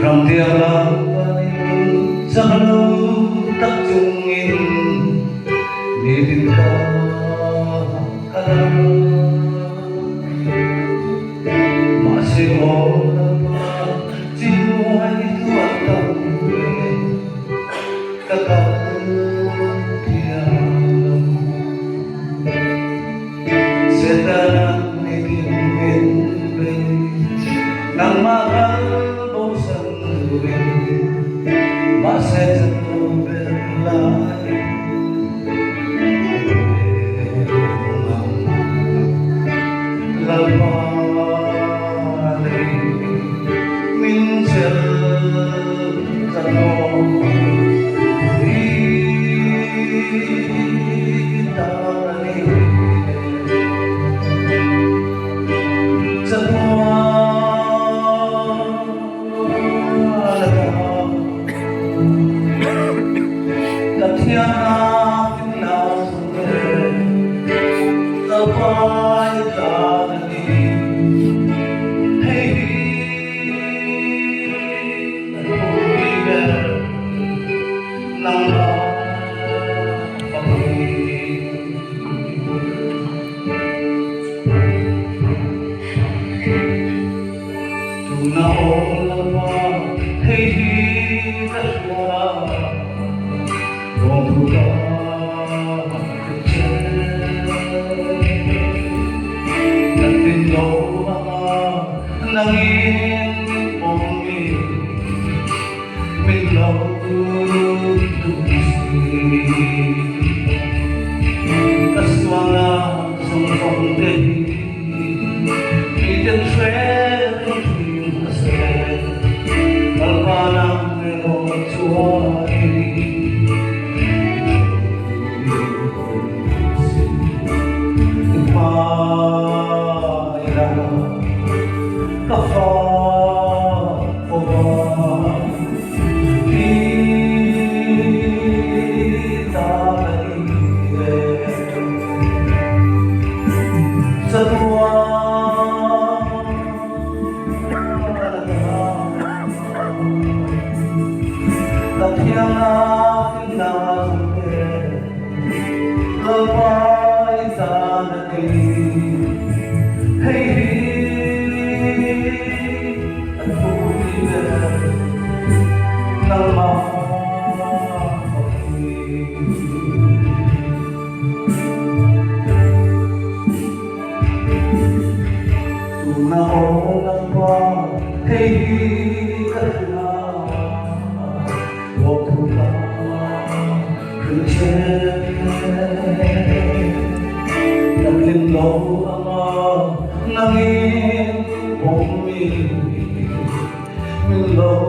From tiang lang sa kalutak tungin nilin ka kalang masimo na ba sinuhay tuwatang kakatiang setan nilin nang makalbo sa luwin masaya sa berlay lalmari minsan tanong itani sa Tiang natin sabay tananin hey nagpuligan ng napapagin tunaon lang ba hey kaswara nangin umi miglaw tusi kaswanga sungkong dehi Iden fred masay kalpanang meron tuwari Tiang aking nasampe Labay tanatin Hey, at puligan ng mapapagin Tunaon lang ba Hey, kasla Waktulah Naglin law ang nangin umi Milaw